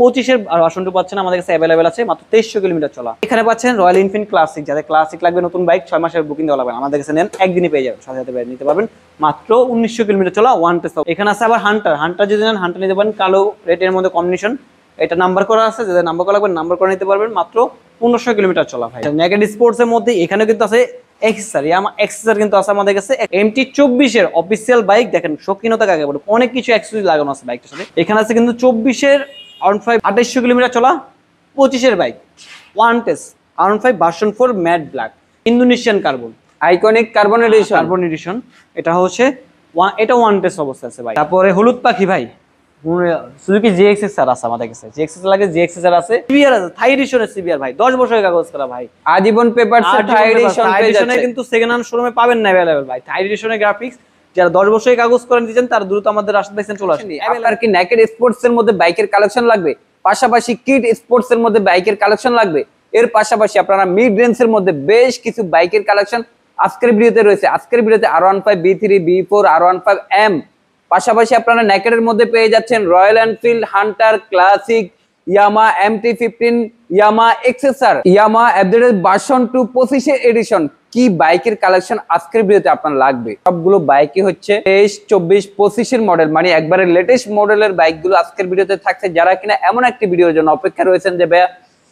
25-এর version 2 পাচ্ছেন আমাদের কাছে अवेलेबल আছে, মাত্র 2300 কিলোমিটার চলা। এখানে পাচ্ছেন রয়্যাল এনফিল্ড ক্লাসিক, যাদের ক্লাসিক লাগবে নতুন বাইক 6 মাসের বুকিং দেওয়া লাগবে, আমাদের কাছে নেন একদিনে পেয়ে যাবেন, সাথে সাথে নিতে পারবেন। মাত্র 1900 কিলোমিটার চলা ওয়ান টেস্ট। এখানে আছে আবার হান্টার যদি নেন হান্টার নিতে পারেন, কালো রেটের মধ্যে কম্বিনেশন, এটা নাম্বার করা আছে, যাদের নাম্বার করা লাগবে নাম্বার করে নিতে পারবেন। মাত্র 1500 কিলোমিটার চলা ভাই। নেকেড স্পোর্টস এর মধ্যে এখানে কিন্তু আছে এক্সেসর, ইয়ামা এক্সেসর কিন্তু আছে আমাদের কাছে। MT-24 এর অফিসিয়াল বাইক, দেখেন শৌখিনতা কাকে বলে, অনেক কিছু অ্যাক্সেসরিজ লাগানো আছে বাইকটার সাথে। এখানে আছে কিন্তু 24-এর R15 2800 কিলোমিটার চলা 25-এর bike one test R15 version 4 matte black, Indonesian carbon, iconic carbon edition. এটা হচ্ছে এটা ওয়ান টেস্ট অবস্থা আছে ভাই। তারপরে হলুদ পাখি ভাই, সুজুকি জিএক্সএসআর আছে আমাদের কাছে, জিএক্সএসআর লাগে জিএক্সএসআর আছে, সিবিআর আছে, থাই এডিশনের সিবিআর ভাই, 10 বছরের কাগজ করা ভাই, আজীবন পেপারস থাই এডিশনে কিন্তু সেকেন্ড হ্যান্ড শোরুমে পাবেন না अवेलेबल ভাই। থাই এডিশনের গ্রাফিক্স যারা 10 বছরের কাগজ করে দিয়েছেন তার দ্রুত আমাদের রাশিদ বাইক সেন্টারে চলে আসেন। আপনার কি নেকেড স্পোর্টস এর মধ্যে বাইকের কালেকশন লাগবে, পাশাপাশি কিড স্পোর্টস এর মধ্যে বাইকের কালেকশন লাগবে, এর পাশাপাশি আপনারা মিড রেঞ্জের মধ্যে বেশ কিছু বাইকের কালেকশন আজকের ভিডিওতে রয়েছে। আজকের ভিডিওতে R15 B3 B4 R15 M, পাশাপাশি আপনারা নেকেডের মধ্যে পেয়ে যাচ্ছেন রয়্যাল এনফিল্ড, হান্টার, ক্লাসিক, ইয়ামা MT-15, ইয়ামা এক্সেসর, ইয়ামা আপডেটেড ভার্সন 2 25 এডিশন। কি বাইকের কালেকশন আজকের ভিডিওতে আপনার লাগবে, সবগুলো বাইকই হচ্ছে 23 24 25-এর মডেল, মানে একবারে লেটেস্ট মডেলের বাইকগুলো আজকের ভিডিওতে থাকছে। যারা কিনা এমন একটি ভিডিওর জন্য অপেক্ষা রয়েছেন যে ভাইয়া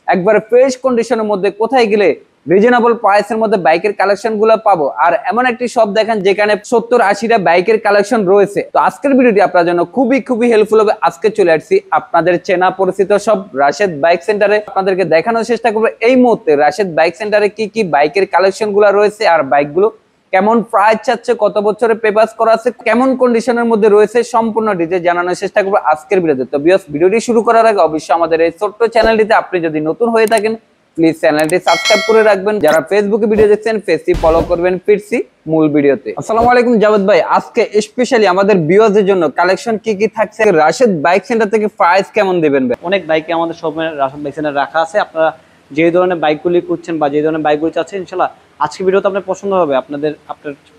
একবারে ফ্রেশ কন্ডিশনের মধ্যে কোথায় গেলে রিজনেবল প্রাইসের মধ্যে বাইকের কালেকশন গুলো পাবো, আর এমন একটি শপ দেখেন যেখানে 70-80টা বাইকের কালেকশন রয়েছে। তো আজকের ভিডিওটি আপনার জন্য খুবই হেল্পফুল হবে। আজকে চলে আসছি আপনাদের চেনা পরিচিত সব রাশেদ বাইক সেন্টারে, আপনাদেরকে দেখানোর চেষ্টা করবো এই মুহূর্তে রাশেদ বাইক সেন্টারে কি কি বাইকের কালেকশন গুলো রয়েছে, আর বাইকগুলো কেমন প্রাইস চাচ্ছে, কত বছরের পেপারস করা আছে, কেমন কন্ডিশনের মধ্যে রয়েছে, সম্পূর্ণ ডিটেইলস জানানোর চেষ্টা করবো আজকের ভিডিওতে। তো ভিউয়ার্স, ভিডিওটি শুরু করার আগে অবশ্যই আমাদের এই ছোট্ট চ্যানেলটিতে আপনি যদি নতুন হয়ে থাকেন প্লিজ চ্যানেলটি সাবস্ক্রাইব করে রাখবেন। যারা ফেসবুকে ভিডিও দেখছেন পেজটি ফলো করবেন। ফিরছি মূল ভিডিওতে। আসসালামু আলাইকুম জাভেদ ভাই, আজকে স্পেশালি আমাদের ভিউয়ারদের জন্য কালেকশন কি থাকছে, রাশেদ বাইক সেন্টার থেকে প্রাইস কেমন দিবেন ভাই? অনেক বাইকে আমাদের শপে রাশেদ বাইক সেন্টার রাখা আছে। আপনারা যে ধরনের বাইকগুলি খুঁজছেন বা যে ধরনের বাইকগুলি চাচ্ছেন ইনশাআল্লাহ আজকে ভিডিওতে আপনার পছন্দ হবে, আপনার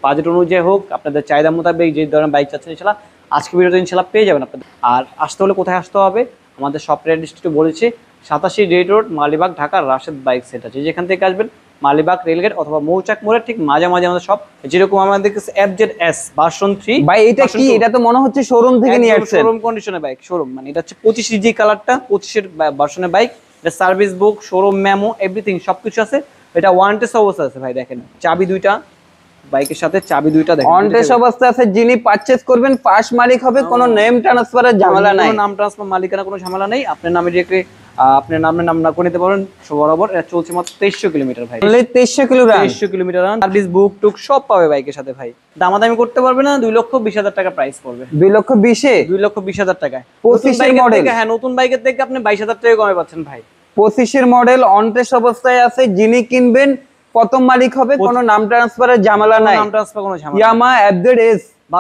বাজেট অনুযায়ী হোক, আপনাদের চাহিদা মোতাবেক যে ধরনের বাইক চাচ্ছেন ইনশাআল্লাহ আজকে ভিডিওতে ইনশাআল্লাহ পেয়ে যাবেন আপনাদের। আর আসতে হলে কোথায় আসতে হবে, আমাদের শপের অ্যাড্রেসটি বলেছি, 87 red road, Malibagh, Dhaka, Rashed bike centre. যেখান থেকে আসবেন মালিবাগ রেলগেট অথবা মৌচাক মোড়ের ঠিক মাঝামাঝি আমাদের সব। যেরকম আমাদের কাছে FZS ভার্সন 3 ভাই, এটা কি? এটা তো মনে হচ্ছে শোরুম থেকে নিয়ে আসছেন। শোরুম কন্ডিশনের বাইক, শোরুম মানে এটা হচ্ছে 25 জি কালারটা, 25 এর ভার্সনের বাইক। এটা service book, showroom memo, everything সবকিছু আছে। এটা ওয়ান টেস্ট অবস্থা আছে ভাই, দেখেন চাবি দুইটা বাইকের সাথে, চাবি দুইটা দেখেন অন টেস্ট অবস্থা আছে। যিনি পারচেজ করবেন ফার্স্ট মালিক হবে, কোনো নেম ট্রান্সফারের ঝামেলা নাই, কোনো নাম ট্রান্সফার মালিকানা কোনো ঝামেলা নেই। আপনার নামে ডিরেক্টলি আপনার নামে নাম না করে নিতে পারেন বরাবর। এটা চলছে মাত্র 2300 কিলোমিটার ভাই, 2300 কিলোমিটার রান, সার্ভিস বুক টুক সব পাবে বাইকের সাথে ভাই। দামাদামি করতে পারবে না, 2,20,000 টাকা প্রাইস পড়বে। 2,20,000 2,20,000 টাকায় 25 এর মডেল। হ্যাঁ, নতুন বাইকের থেকে আপনি 22,000 টাকা কমে পাচ্ছেন ভাই। 25 এর মডেল অন টেস্ট অবস্থায় আছে, যিনি কিনবেন প্রথম মালিক হবে, কোনো নাম ট্রান্সফারের ঝামেলা নাই, নাম ট্রান্সফার কোনো ঝামেলা। ইয়ামা আপডেট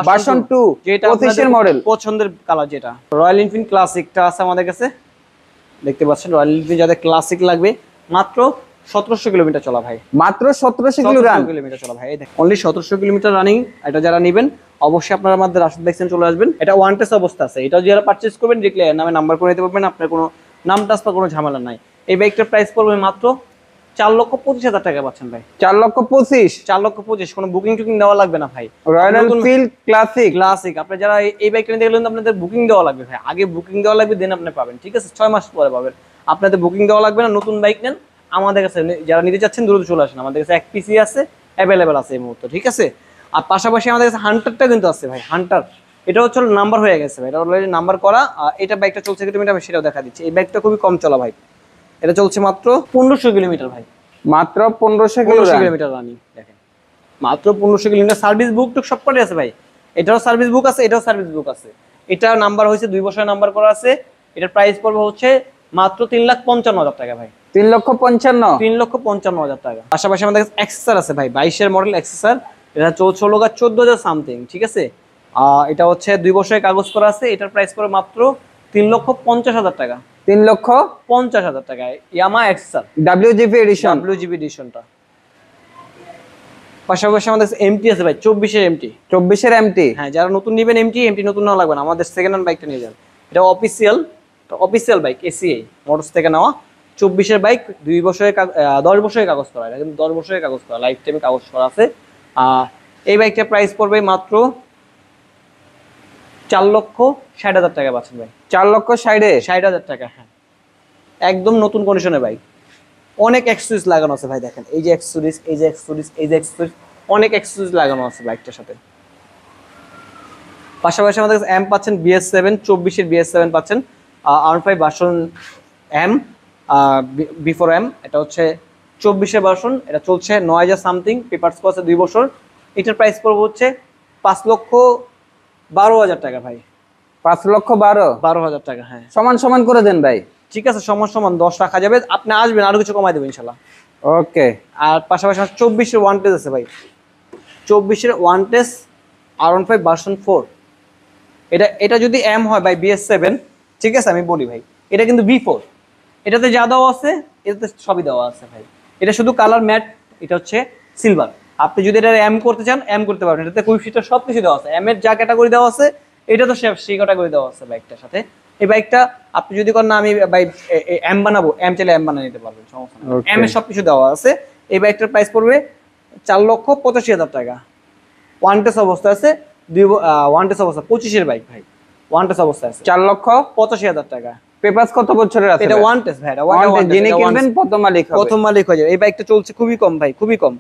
ভার্সন 2 যেটা 25 এর মডেল, পছন্দের কালার যেটা। রয়্যাল এনফিল্ড ক্লাসিকটা আছে আমাদের কাছে, দেখতে পাচ্ছেন। রয়্যাল এনফিল্ড যাদের ক্লাসিক লাগবে মাত্র 1700 কিলোমিটার চলা ভাই, মাত্র 1700 কিলোমিটার চলা ভাই। এই দেখেন অনলি 1700 কিলোমিটার রানিং। এটা যারা নেবেন অবশ্যই আপনারা আমাদের রাশেদ বাইক সেন্টারে চলে আসবেন। এটা ওয়ান টেস্ট অবস্থা আছে। এটা যারা পারচেজ করবেন ডিরেক্টলি নামে নাম্বার করে নিতে পারবেন, আপনার কোনো নাম ট্রান্সফার কোনো ঝামেলা নাই। এই বাইকটার প্রাইস পড়বে মাত্র 4,25,000 টাকা পাচ্ছেন ভাই। 4,25,000 কোনো বুকিং টুকিং দেওয়া লাগবে না ভাই। রয়্যাল এনফিল্ড ক্লাসিক আপনি যারা এই বাইকটা নিতে গেলেন আপনাদের বুকিং দেওয়া লাগবে ভাই, আগে বুকিং দেওয়া লাগবে, দেন আপনি পাবেন, ঠিক আছে? 6 মাস পরে পাবেন, আপনাদের বুকিং দেওয়া লাগবে না। নতুন বাইক নেন আমাদের কাছে, যারা নিতে চাচ্ছেন দ্রুত চলে আসেন, আমাদের কাছে 1 পিসি আছে, অ্যাভেলেবেল আছে এই মুহূর্তে, ঠিক আছে? আর পাশাপাশি আমাদের কাছে হান্টারটা কিন্তু আছে ভাই। হান্টার এটা হচ্ছে নাম্বার হয়ে গেছে ভাই, এটা অলরেডি নাম্বার করা। এটা বাইকটা চলছে কিলোমিটার আমি সেটাও দেখা দিচ্ছি। এই বাইকটা খুবই কম চলা ভাই, এটা চলছে মাত্র 1500 কিলোমিটার ভাই, মাত্র 1500 কিলোমিটার রানিং। দেখেন মাত্র 1500 কিলোমিটার। সার্ভিস বুক টুক সব কটাই আছে ভাই, এটারও সার্ভিস বুক আছে, এটাও সার্ভিস বুক আছে। এটা নাম্বার হয়েছে 2 বছরের নাম্বার করা আছে। এটার প্রাইস পড়বে হচ্ছে মাত্র 3,55,000 টাকা ভাই, 3,55,000 টাকা। পাশাপাশি আমাদের কাছে এক্সেসর আছে ভাই, 22 এর মডেল এক্সেসর। এটা 14,000 সামথিং, ঠিক আছে? এটা হচ্ছে 2 বছরের কাগজ করা আছে। এটার প্রাইস পড়বে মাত্র 3,50,000 টাকা, 3,50,000 টাকায় ইয়ামা এক্সেসর WGP এডিশনটা। পাশাপাশি আমাদের এমটি আছে ভাই, 24 এর এমটি। হ্যাঁ, যারা নতুন নেবেন এমটি নতুন নেওয়া লাগবে না, আমাদের সেকেন্ড হ্যান্ড বাইকটা নিয়ে যান। এটা official official bike ACI motors থেকে নেওয়া 24-এর বাইক 2 বছরের 10 বছরের কাগজ করা, এটা কিন্তু 10 বছরের কাগজ করা, লাইফ টাইমে কাগজ করা আছে। এই বাইকটার প্রাইস পড়বে মাত্র 4,60,000 টাকা পাচ্ছেন ভাই। 4,60,000 টাকা, হ্যাঁ একদম নতুন কন্ডিশনের বাইক। অনেক এক্সেসরিজ লাগানো আছে ভাই, দেখেন এই যে এক্সেসরিজ, এই যে এক্সেসরিজ, এই যে এক্সেসরিজ, অনেক এক্সেসরিজ লাগানো আছে বাইকটার সাথে। পাশাপাশি আমাদের কাছে এম পাচ্ছেন BS7, 24-এর BS7 পাচ্ছেন, R5 version M, before M, এটা হচ্ছে 24-এর ভার্সন, এটা চলছে 9,000 সামথিং, পেপারস আছে 2 বছর। এটার প্রাইস পড়বে হচ্ছে 5,12,000 টাকা ভাই। 5,12,000 টাকা, হ্যাঁ সমান সমান করে দেন ভাই। ঠিক আছে, সমান সমান 10 রাখা যাবে, আপনি আসবেন আরো কিছু কমাই দেবো ইনশাল্লাহ। ওকে। আর পাশাপাশি 24-এর ওয়ান টেস আছে ভাই, 24-এর ওয়ান টেস R15 ভার্সন 4, এটা যদি এম হয় ভাই BS7, ঠিক আছে আমি বলি ভাই, এটা কিন্তু B4, এটাতে যা দেওয়া আছে এটাতে সবই দেওয়া আছে ভাই। এটা শুধু কালার ম্যাট, এটা হচ্ছে সিলভার। আপনি যদি এটা এম করতে চান এম করতে পারবেন, এটাতে কুইকশিটার সবকিছু দেওয়া আছে, এম এর যা ক্যাটাগরি দেওয়া আছে এটা তো সেই ক্যাটাগরি দেওয়া আছে বাইকটার সাথে। এই বাইকটা আপনি যদি করেন না আমি ভাই এম বানাবো, এম চাইলে এম বানিয়ে নিতে পারবেন, সমস্যা নেই, এম এর সবকিছু দেওয়া আছে। এই বাইকটার প্রাইস পড়বে 4,85,000 টাকা। ওয়ান টেস অবস্থা আছে, ওয়ান টেস অবস্থা 25-এর বাইক ভাই, ওয়ান টেস অবস্থা আছে 4,85,000 টাকা। পেপারস কত বছরের আছে? এটা ওয়ান টেস ভাই, যিনি কিনবেন প্রথম মালিক হবে, প্রথম মালিক হয়ে যাবে। এই বাইকটা চলছে খুবই কম ভাই, খুবই কম,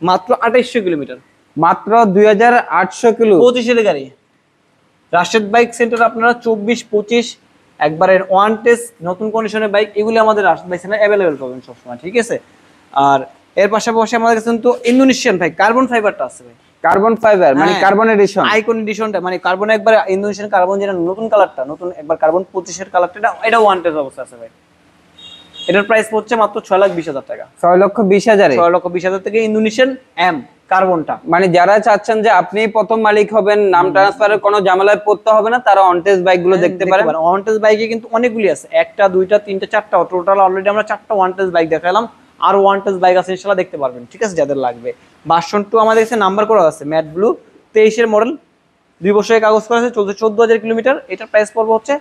মাত্র 2800 কিলোমিটার, মাত্র 2,800 কিলো, 25-এর গাড়ি। রাশেদ বাইক সেন্টার আপনারা 24-25 একবারের ওয়ান টেস নতুন কন্ডিশনের বাইক, এগুলি আমাদের রাশেদ বাইক সেন্টার অ্যাভেলেবেল পাবেন সবসময়, ঠিক আছে। আর এর পাশাপাশি আমাদের কাছে কিন্তু ইন্দোনেশিয়ান ভাই কার্বন ফাইবারটা আছে ভাই, কার্বন ফাইবার মানে কার্বন এডিশন, আইকন এডিশনটা, মানে কার্বন একবার ইন্দোনেশিয়ান কার্বন, যেটা নতুন কালারটা, নতুন একবার কার্বন 25-এর কালারটা, এটা ওয়ান টেস অবস্থা আছে ভাই। এটার প্রাইস হচ্ছে মাত্র 6,20,000 টাকা। 6,20,000, 6,20,000 থেকে ইন্দোনেশিয়ান এম কার্বনটা। মানে যারা চাচ্ছেন যে আপনি প্রথম মালিক হবেন, নাম ট্রান্সফারের কোনো ঝামেলায় পড়তে হবে না, তারা অনটেস বাইকগুলো দেখতে পারেন। অনটেস বাইকে কিন্তু অনেকগুলি আছে, একটা দুইটা তিনটা চারটা, টোটাল অলরেডি আমরা 4টা ওয়ানটেস বাইক দেখালাম, আর ওয়ানটেস বাইক আছে ইনশাআল্লাহ দেখতে পারবেন, ঠিক আছে যাদের লাগবে। ভার্সন 2 আমাদের কাছে নাম্বার করা আছে, ম্যাট ব্লু, 23-এর মডেল, 2 বছরের কাগজ করা আছে, চলছে 14,000 কিলোমিটার। এটার প্রাইস পড়বে হচ্ছে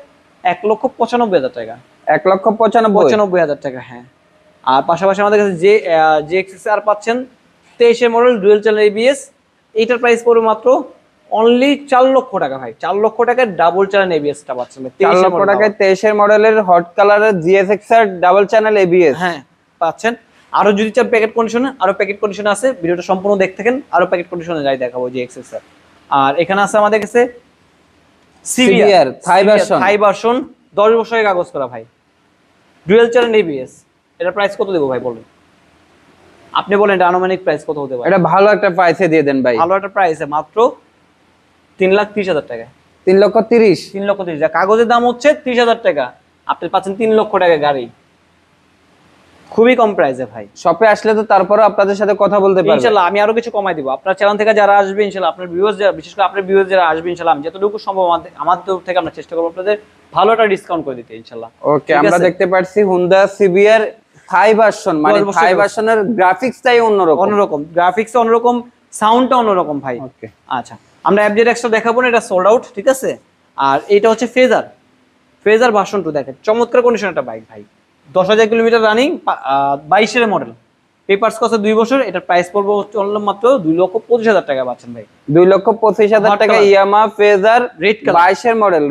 1,95,000 টাকা। 1,95,000 টাকা, হ্যাঁ। আর পাশাপাশি আমাদের কাছে যে JXR পাচ্ছেন, 23-এর মডেল, ডুয়েল চ্যানেল ABS, এইটার প্রাইস পড়বে মাত্র অনলি 4 লক্ষ টাকা ভাই। 4 লক্ষ টাকায় ডাবল চ্যানেল ABS-টা পাচ্ছেন, 4 লক্ষ টাকায় 23-এর মডেলের হট কালারের GSXR ডাবল চ্যানেল ABS, হ্যাঁ পাচ্ছেন। আরো যদি চান প্যাকেট কন্ডিশনে, আরো প্যাকেট কন্ডিশনে আছে, ভিডিওটা সম্পূর্ণ দেখতে থাকেন, আরো প্যাকেট কন্ডিশনে যাই দেখাবো JXR। আর এখানে আছে আমাদের কাছে CBR থাই ভার্সন, 10 বছরের কাগজ করা ভাই, ডুয়েল চ্যানেল ABS। এটার প্রাইস কত দেবো ভাই বলেন, আপনি বলেন এটা আনুমানিক প্রাইস কত হতে পারে? এটা ভালো একটা প্রাইসে দিয়ে দেন ভাই, ভালো একটা প্রাইসে, মাত্র 3,30,000 টাকা। 3,30,000, 3,30,000, কাগজের দাম হচ্ছে 30,000 টাকা, আপনি পাচ্ছেন 3 লক্ষ টাকা গাড়ি, খুবই কম প্রাইসে ভাই। শপে আসলে তো তারপরে আপনাদের সাথে কথা বলতে পারবেন ইনশাআল্লাহ, আমি আরো কিছু কমাই দিব। আপনার চ্যানেল থেকে যারা আসবে ইনশাআল্লাহ, আপনার ভিউয়ার্স যারা, বিশেষ করে আপনার ভিউয়ার্স যারা আসবে ইনশাআল্লাহ, আমি যতটুকু সম্ভব আমাদের তরফ থেকে আমরা চেষ্টা করব আপনাদের ভালো একটা ডিসকাউন্ট করে দিতে ইনশাআল্লাহ। ওকে, আমরা দেখতে পাচ্ছি Honda CBR থাই ভার্সন, মানে থাই ভার্সনের গ্রাফিক্সটাই অন্যরকম, গ্রাফিক্স অন্যরকম, সাউন্ডটা অন্যরকম ভাই। ওকে, আচ্ছা, আমরা FZ-X দেখাবো না, এটা সোল্ড আউট, ঠিক আছে। আর এটা হচ্ছে ফেজার ভার্সন 2, দেখেন চমৎকার কন্ডিশন একটা বাইক ভাই, 10,000 কিলোমিটার রানিং, 22-এর মডেল, পেপারস কত 2 বছর। এটার প্রাইস পড়বে মাত্র 2,25,000 টাকা পাচ্ছেন ভাই। 2,25,000 টাকা ইয়ামাহা ফেজার রেড কালার, 22-এর মডেল,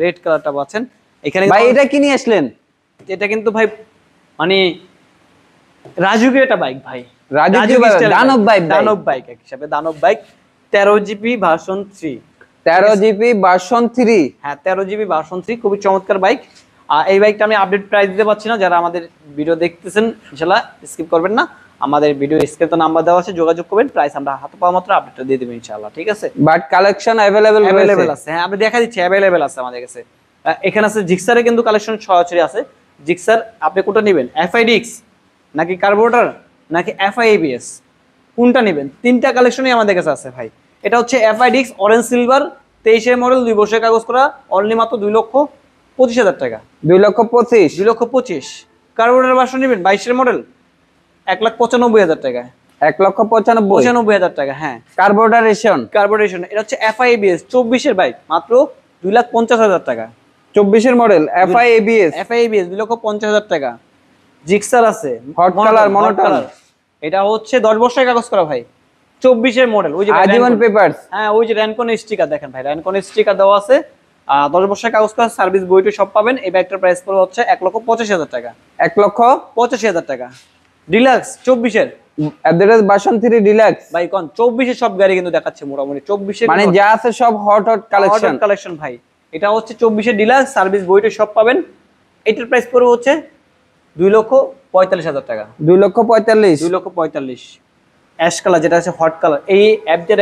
রেড কালারটা পাচ্ছেন এখানে। ভাই এটা কি নিয়ে আসলেন? এটা কিন্তু ভাই মানে রাজুকের একটা বাইক ভাই, দানব বাইক এক হিসাবে, দানব bike, 13GB version 3, 13GB version 3, হ্যাঁ 13GB ভার্সন 3, খুবই চমৎকার বাইক। আর এই বাইকটা আমি আপডেট প্রাইস দিতে পারছি না, যারা আমাদের ভিডিও দেখতেছেন ইনশাআল্লাহ স্কিপ করবেন না, আমাদের ভিডিও স্ক্রিনে নাম্বার দেওয়া আছে, যোগাযোগ করবেন, প্রাইস আমরা হাতে পাওয়া মাত্র আপডেটটা দিয়ে দেব ইনশাআল্লাহ, ঠিক আছে। বাট কালেকশন अवेलेबल আছে, হ্যাঁ আমি দেখা দিচ্ছি अवेलेबल আছে আমাদের কাছে। এখানে আছে জিক্সারে কিন্তু কালেকশন ছড়াছড়ি আছে। জিক্সার আপনি কোনটা নেবেন, FIDX নাকি কার্বোরেটর নাকি FI ABS, কোনটা নেবেন? 3টা কালেকশনই আমাদের কাছে আছে ভাই। এটা হচ্ছে FIDX অরেঞ্জ সিলভার, 23-এর মডেল, 2 বছরের কাগজ করা, অনলি মাত্র 2,25,000 টাকা। 2,25,000। কার্বোরেটর ভার্সন নেবেন 22-এর মডেল, 1,95,000 টাকা। 1,95,000 টাকা, হ্যাঁ। কার্বোরেটর, এটা হচ্ছে FI ABS 24-এর বাইক, মাত্র 2,50,000 টাকা। 24 model FI ABS. FI ABS 2,50,000 টাকা। জিক্সার আছে হট কালার মনোটন। এটা হচ্ছে 10 বছরের কাগজ করা ভাই, 24 মডেল। ওই যে আজীবন পেপারস। হ্যাঁ ওই যে র্যানকন স্টিকার দেখেন ভাই, র্যানকন স্টিকার দেওয়া আছে। 10 বছরের কাগজ করা, সার্ভিস বইটা সব পাবেন। এই ব্যাগটার প্রাইস পড়বে হচ্ছে 1,85,000 টাকা। 1,85,000 টাকা। ডিলাক্স 24 অ্যাড্রেস ভার্সন 3 ডিলাক্স ভাই কোন 24 সব গাড়ি কিন্তু দেখাচ্ছে মোটামুটি 24 মানে যা আছে সব হট কালেকশন ভাই। এটা হচ্ছে 24 ডিলাক্স, সার্ভিস বইটা সব পাবেন। এটার প্রাইস পড়বে হচ্ছে 2,45,000 টাকা। 2,45,000 অ্যাশ কালার যেটা আছে হট কালার। এই এফজেড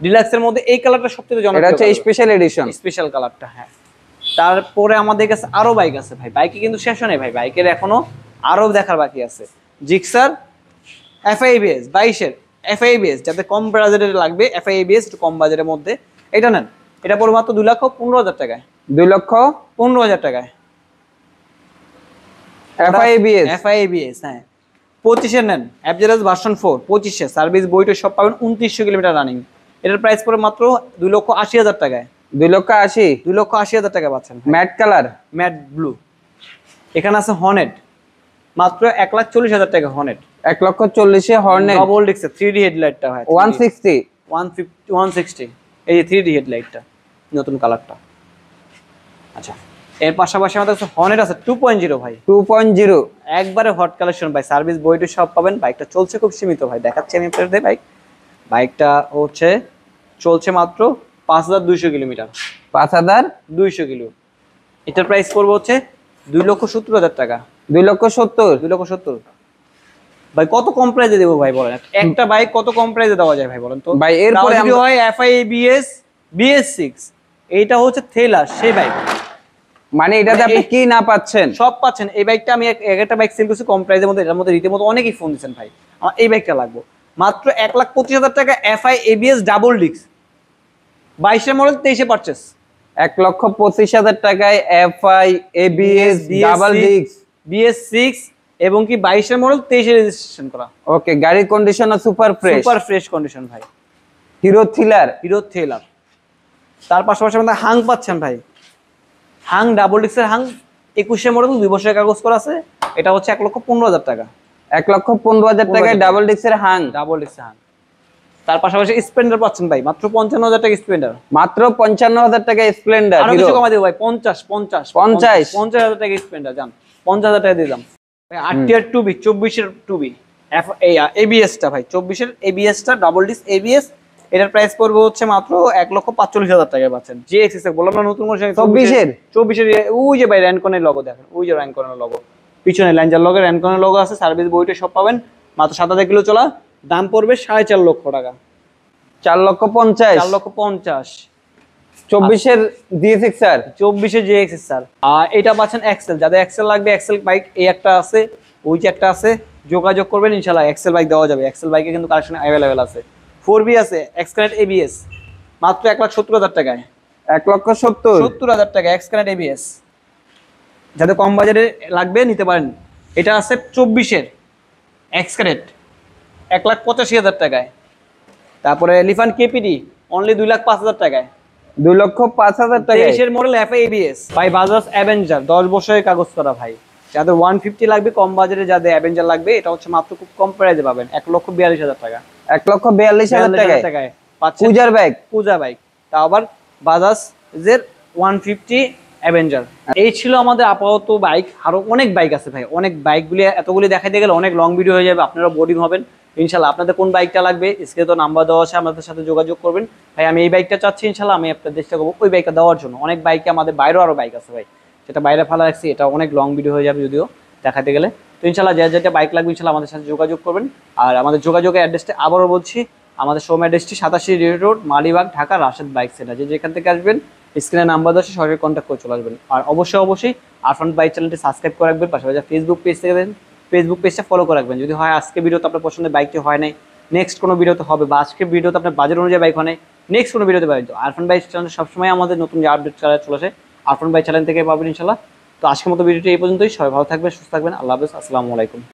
ডিলাক্সের মধ্যে এই কালারটা সবচেয়ে জনপ্রিয়। এটা হচ্ছে স্পেশাল এডিশন, স্পেশাল কালারটা। হ্যাঁ, তারপরে আমাদের কাছে আরো বাইক আছে ভাই। বাইকে কিন্তু শেষ হয় নাই ভাই, বাইকের এখনো আরো দেখার বাকি আছে। Gixxer FI ABS 22 FI ABS, যাতে কম বাজেটের লাগবে এফআই এবিএস, একটু কম বাজেটের মধ্যে এটা নেন। এটা পড়বে মাত্র 2,15,000 টাকায়। 2,15,000 টাকায় এফআই এবিএস। হ্যাঁ, 25 নেন এফজেড ভার্সন 4 25 সার্ভিস বইটা সব পাবেন। 2900 কিলোমিটার রানিং। এটার প্রাইস পড়বে মাত্র 2,80,000 টাকায়। 2,80,000 টাকা পাচ্ছেন। Matte colour, matte blue. এখানে আছে হর্নেট মাত্র 1,40,000 টাকা। হর্নেট 1,40,000 হর্নেট ডাবল ডিক্স 3D হেডলাইটটা হয় 160 এই যে 3D হেডলাইটটা নতুন কালারটা। আচ্ছা, এর পাশাপাশি আমাদের কাছে হর্নেট আছে 2.0 ভাই। 2.0 একবারে হট কালেকশন ভাই, সার্ভিস বইটা সব পাবেন। বাইকটা চলছে খুব সীমিত ভাই, দেখাচ্ছি আমি আপনাদের বাইকটা হচ্ছে চলছে মাত্র 5,200 কিলোমিটার। 5,200 কিলো। এটার প্রাইস পড়বে হচ্ছে 2,70,000 টাকা। 2,70,000 ভাই কত কম প্রাইসে দেবো ভাই বলেন? একটা বাইক কত কম প্রাইসে দেওয়া যায় ভাই বলেন তো? ভাই এরপরে যদি হয় এফআই এবিএস BS6, এইটা হচ্ছে থেলার সেই বাইক। মানে এটাতে আপনি কি না পাচ্ছেন সব পাচ্ছেন। এই বাইকটা আমি একটা বাইক সেল করছি কম প্রাইসের মধ্যে, এটার মধ্যে রীতিমতো অনেকেই ফোন দিচ্ছেন ভাই আমার এই বাইকটা লাগবে। মাত্র 1,25,000 টাকা FI ABS double disc, 22 model 23 purchase. 1,25,000 টাকায় FI ABS double disc BS6 এবং কি 22 মডেল 23 রেজিস্ট্রেশন করা। ওকে, গাড়ির কন্ডিশন সুপার ফ্রেশ কন্ডিশন ভাই। Hero thriller. তার পাশাপাশি আমাদের হাং পাচ্ছেন ভাই। হাং ডাবল ডিস্কের হাং 21 মডেল 2 বছরের কাগজ করা আছে। এটা হচ্ছে 1,15,000 টাকা। 1,15,000 টাকায় ডাবল ডিস্কের হাং। তার পাশাপাশি স্প্লেন্ডার পাচ্ছেন ভাই মাত্র 55,000 টাকা। স্প্লেন্ডার মাত্র 55,000 টাকা স্প্লেন্ডার। আরো কিছু কমাই দেব ভাই, 50,000 টাকা স্প্লেন্ডার যান, 50,000 টাকা দিয়ে দাম ভাই। আরটিআর 2B 24 2B এবিএস টা ভাই, 24 এবিএস টা ডাবল ডিস্ক এবিএস। এটার প্রাইস পড়বে হচ্ছে মাত্র 1,45,000 টাকায় পাচ্ছেন। জিএক্সএস বললাম না নতুন মডেল 24 ওই যে ভাই র্যানকনের লোগো দেখেন, ওই যে র্যানকনের লোগো পিছনে ল্যাঞ্জার লোগো র্যানকনের লোগো আছে। সার্ভিস বইটা সব পাবেন। মাত্র 7,000 কিলো চলা, দাম পড়বে 4.5 লক্ষ টাকা। 4,50,000 24 DSXR 24 GXSR। আর এটা পাচ্ছেন এক্সেল, যাদের এক্সেল লাগবে এক্সেল বাইক এই একটা আছে, ওই যে একটা আছে, যোগাযোগ করবেন ইনশাআল্লাহ এক্সেল বাইক দেওয়া যাবে। এক্সেল বাইকে কিন্তু কালেকশন अवेलेबल আছে। 4B আছে এক্সকানেট এবিএস মাত্র 1,70,000 টাকায়। 1,70,000 টাকা এক্সকানেট এবিএস, যাদের কম বাজেটে লাগবে নিতে পারেন। এটা আছে 24 এক্সকানেট 1,85,000 টাকায়। তারপরে এলিফ্যান্ট কেপিডি অনলি 2,05,000 টাকায়। 2,05,000 টাকা 23 মডেল এফআই এবিএস ভাই। বাজাজ অ্যাভেঞ্জার 10 বছরের কাগজ করা ভাই। যাদের 150 লাগবে কম বাজেটে, যাদের অ্যাভেঞ্জার লাগবে, এটা হচ্ছে মাত্র খুব কম প্রাইসে পাবেন 1,42,000 টাকা। 1,42,000 টাকায় পাচ্ছেন পূজা বাইক, তা আবার বাজাজের 150 অ্যাভেঞ্জার। এই ছিল আমাদের আপাতত বাইক। আরো অনেক বাইক আছে ভাই, অনেক বাইকগুলি এতগুলি দেখাইতে গেলে অনেক লং ভিডিও হয়ে যাবে, আপনারা বোরিং হবেন। ইনশাল্লাহ আপনাদের কোন বাইকটা লাগবে স্ক্রিনে তো নাম্বার দেওয়া আছে, আমাদের সাথে যোগাযোগ করবেন। ভাই আমি এই বাইকটা চাচ্ছি, ইনশাল্লাহ আমি আপনাদের চেষ্টা করবো ওই বাইকটা দেওয়ার জন্য। অনেক বাইকে আমাদের বাইরেও আরো বাইক আছে ভাই, যেটা বাইরে ফেলা রাখছি, এটা অনেক লং ভিডিও হয়ে যাবে যদিও দেখাতে গেলে। তো ইনশাল্লাহ যেটা বাইক লাগবে ইনশাল্লাহ আমাদের সাথে যোগাযোগ করবেন। আর আমাদের যোগাযোগের অ্যাড্রেসটা আবারও বলছি, আমাদের শোরুম অ্যাড্রেসটি 87 rail road, Malibagh, Dhaka, Rashed bike centre. যেখান থেকে আসবেন স্ক্রিনে নাম্বার দেওয়া আছে, সরাসরি কন্ট্যাক্ট করে চলে আসবেন। আর অবশ্যই আরফান বাইক চ্যানেলটি সাবস্ক্রাইব করে রাখবেন, পাশাপাশি ফেসবুক পেজ থেকে ফেসবুক পেজটা ফলো করে রাখবেন। যদি হয় আজকে ভিডিওতে আপনার পছন্দের বাইকটি হয় নাই, নেক্সট কোনো ভিডিওতে হবে, বা আজকে ভিডিওতে আপনার বাজেট অনুযায়ী বাইক হয় নাই, নেক্সট কোনো ভিডিওতে পাবেন। তো আরফান বাইক চ্যানেল সবসময় আমাদের নতুন যে আপডেট চলে আসে আরফান বাইক চ্যানেল থেকে পাবেন ইনশাল্লাহ। তো আজকের মতো ভিডিওটি এই পর্যন্তই। সবাই ভালো থাকবেন, সুস্থ থাকবেন। আল্লাহ হাফেজ, আসসালামু আলাইকুম।